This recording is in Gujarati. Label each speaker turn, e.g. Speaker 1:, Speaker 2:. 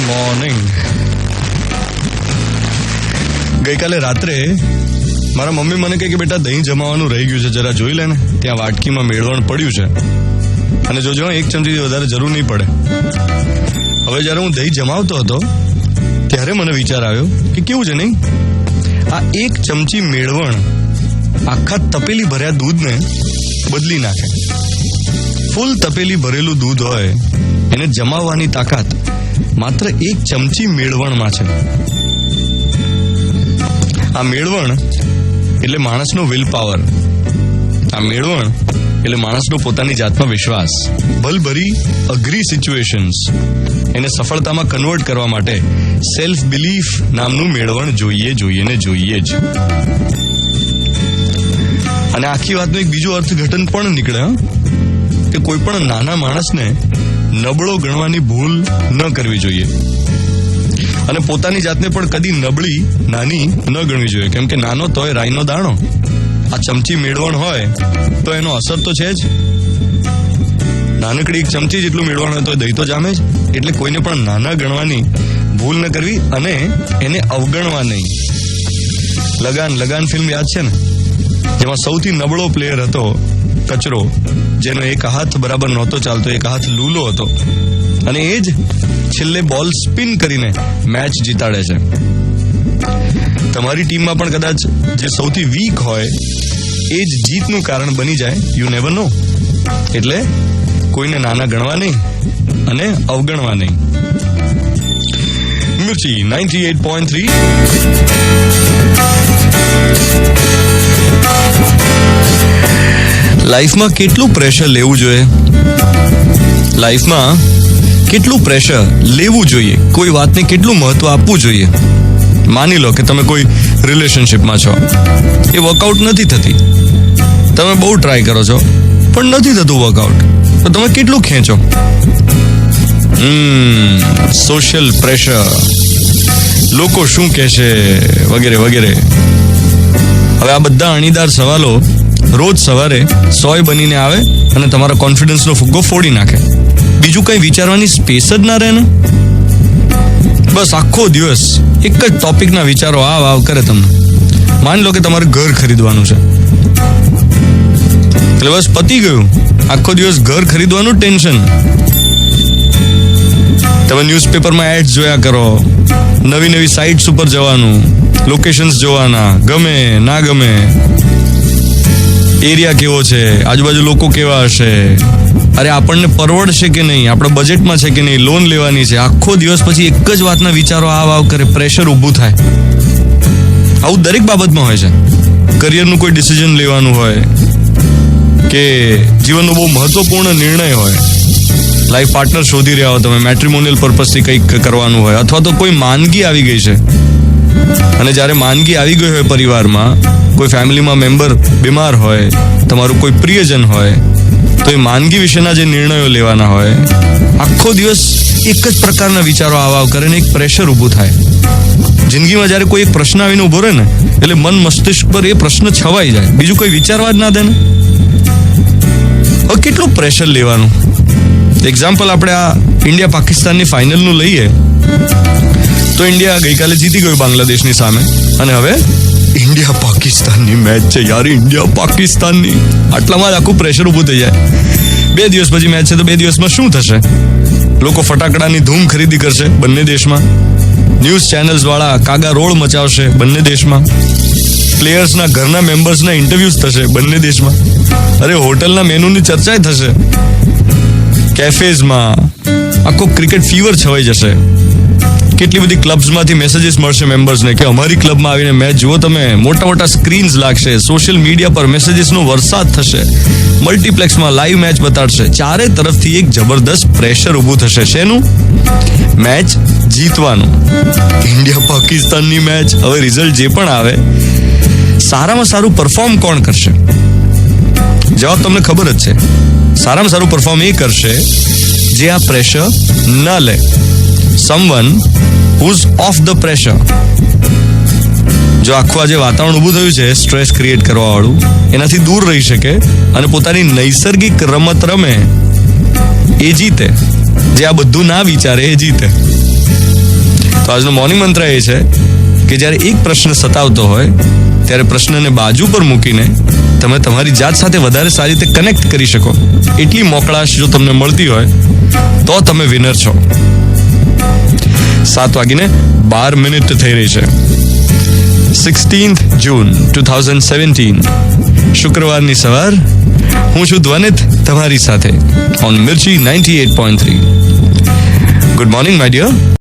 Speaker 1: મોર્નિંગ. ગઈકાલે રાત્રે મારા મમ્મી મને કહે કે બેટા દહીં જમાવાનું રહી ગયું છે, જરા જોઈ લે ને, ત્યાં વાટકીમાં મેળવણ પડ્યું છે, અને જોજો એક ચમચી વધારે જરૂર નહીં પડે. હવે જ્યારે હું દહીં જમાવતો હતો ત્યારે મને વિચાર આવ્યો કે કેવું છે નહીં, આ એક ચમચી મેળવણ આખા તપેલી ભર્યા દૂધને બદલી નાખે. ફૂલ તપેલી ભરેલું દૂધ હોય એને જમાવવાની તાકાત માત્ર એક ચમચી મેળવણમાં છે. આ મેળવણ એટલે માણસનો વિલ પાવર. આ મેળવણ એટલે માણસનો પોતાની જાતમાં વિશ્વાસ. ભલભરી અઘરી સિચ્યુએશન્સ એને સફળતામાં કન્વર્ટ કરવા માટે સેલ્ફ બિલીફ નામનું મેળવણ જોઈએ ને જોઈએ જ. અને આખી વાતનું એક બીજું અર્થઘટન પણ નીકળે કે કોઈ પણ નાના માણસને નબળો ગણવાની ભૂલ ન કરવી જોઈએ, અને પોતાની જાતને પણ કદી નબળી નાની ન ગણવી જોઈએ, કેમ કે નાનો તોય રાઈનો દાણો. આ ચમચી મેળવણ હોય તો એનો અસર તો છે જ. નાનકડી એક ચમચી જેટલું મેળવણ હોય તો દહીં તો જામે જ. એટલે કોઈને પણ નાના ગણવાની ભૂલ ન કરવી અને એને અવગણવા નહીં. લગાન ફિલ્મ યાદ છે ને, જેમાં સૌથી નબળો પ્લેયર હતો કચરો, જેનો એક હાથ બરાબર નહોતો ચાલતો, એક હાથ લૂલો હતો, અને એ જ છેલ્લે બોલ સ્પિન કરીને મેચ જીતાડે છે. તમારી ટીમમાં પણ કદાચ જે સૌથી વીક હોય એ જ જીતનું કારણ બની જાય. યુ નેવર નો. એટલે કોઈને નાના ગણવા નહીં અને અવગણવા નહીં. મિર્ચી 98.3. લાઈફમાં કેટલું પ્રેશર લેવું જોઈએ? લાઈફમાં કેટલું પ્રેશર લેવું જોઈએ? કોઈ વાતને કેટલું મહત્વ આપવું જોઈએ? માની લો કે તમે કોઈ રિલેશનશિપમાં છો, એ વર્કઆઉટ નથી થતી, તમે બહુ ટ્રાય કરો છો પણ નથી થતું વર્કઆઉટ, તો તમે કેટલું ખેંચો? સોશિયલ પ્રેશર, લોકો શું કહેશે, વગેરે વગેરે. હવે આ બધા અણીદાર સવાલો રોજ સવારે 100 બનીને આવે અને તમારા કોન્ફિડન્સનો ફુગ્ગો ફોડી નાખે. બીજું કંઈ વિચારવાની સ્પેસ જ ના રહે ને. બસ આખો દિવસ એક જ ટોપિકના વિચારો આવ કરે તમને. માની લો કે તમારે ઘર ખરીદવાનું છે, એટલે બસ પતી ગયું. આખો દિવસ ઘર ખરીદવાનું ટેન્શન. તમે ન્યૂઝપેપરમાં એડ્સ જોયા કરો, નવી સાઇટ્સ ઉપર જવાનું, લોકેશન્સ જોવાના, ગમે ના ગમે, એરિયા કેવો છે, આજુબાજુ લોકો કેવા હશે, અરે આપણને પરવડશે કે નહીં, આપણા બજેટમાં છે કે નહીં, લોન લેવાની છે. આખો દિવસ પછી એક જ વાતના વિચારો આવ કરે, પ્રેશર ઊભું થાય. આવું દરેક બાબતમાં હોય છે. કરિયરનું કોઈ ડિસિઝન લેવાનું હોય કે જીવનનો બહુ મહત્વપૂર્ણ નિર્ણય હોય, લાઈફ પાર્ટનર શોધી રહ્યા હો તમે, મેટ્રિમોનિયલ પર્પઝથી કંઈક કરવાનું હોય, અથવા તો કોઈ માંદગી આવી ગઈ છે, અને જ્યારે માંદગી આવી ગઈ હોય પરિવારમાં, કોઈ ફેમિલીમાં મેમ્બર બીમાર હોય, તમારું કોઈ પ્રિયજન હોય, તો એ માંદગી વિશેના જે નિર્ણયો લેવાના હોય, આખો દિવસ એક જ પ્રકારના વિચારો આવ કરે ને એક પ્રેશર ઊભું થાય. જિંદગીમાં જ્યારે કોઈ એક પ્રશ્ન આવીને ઊભો રહે ને, એટલે મન મસ્તિષ્ક પર એ પ્રશ્ન છવાઈ જાય, બીજું કોઈ વિચારવા જ ના દે ને. હવે કેટલું પ્રેશર લેવાનું? એક્ઝામ્પલ આપણે આ ઇન્ડિયા પાકિસ્તાનની ફાઇનલનું લઈએ તો ઇન્ડિયા ગઈકાલે જીતી ગયું બાંગ્લાદેશની સામે, અને હવે ઇન્ડિયા પાકિસ્તાનની મેચ છે યાર, ઇન્ડિયા પાકિસ્તાનની. આટલામાં જ આખું પ્રેશર ઊભું થઈ જાય. 2 દિવસ પછી મેચ છે, તો 2 દિવસમાં શું થશે? લોકો ફટાકડાની ધૂમ ખરીદી કરશે બંને દેશમાં, ન્યૂઝ ચેનલ્સ વાળા કાગા રોડ મચાવશે બંને દેશમાં, પ્લેયર્સના ઘરના મેમ્બર્સના ઇન્ટરવ્યુઝ થશે બંને દેશમાં, અરે હોટલના મેનુની ચર્ચા થશે, કેફેઝમાં આખો ક્રિકેટ ફીવર છવાઈ જશે. કેટલી બધી ક્લબ્સમાંથી મેસેજીસ મળશે મેમ્બર્સને કે અમારી ક્લબમાં આવીને મેચ જુઓ તમે, મોટા સ્ક્રીન્સ લાગશે, સોશિયલ મીડિયા પર મેસેજીસનો વરસાદ થશે, મલ્ટીપ્લેક્સમાં લાઈવ મેચ બતાડશે. ચારે તરફથી એક જબરદસ્ત પ્રેશર ઊભું થશે. શેનું? મેચ જીતવાનું. ઇન્ડિયા પાકિસ્તાનની મેચ. હવે રિઝલ્ટ જે પણ આવે, સારામાં સારું પરફોર્મ કોણ કરશે? જવાબ તમને ખબર જ છે. સારામાં સારું પરફોર્મ એ કરશે જે આ પ્રેશર ન લે. someone who's off the pressure. જો આખું આ જે વાતાવરણ ઊભું થયું છે સ્ટ્રેસ ક્રિએટ કરવા વાળું, એનાથી દૂર રહી શકે અને પોતાની નૈસર્ગિક રમત રમે, એ જીતે. જે આ બધું ના વિચારે એ જીતે. તો આજનો મોર્નિંગ મંત્ર એ છે કે જ્યારે એક પ્રશ્ન સતાવતો હોય ત્યારે પ્રશ્નને બાજુ પર મૂકીને તમે તમારી જાત સાથે વધારે સારી રીતે કનેક્ટ કરી શકો એટલી મોકળાશ જો તમને મળતી હોય તો તમે વિનર છો. 7:12 થઈ રહી છે. 16th June 2017 શુક્રવારની સવાર. હું છું ધ્વનિત તમારી સાથે on Mirchi 98.3. Good morning my dear.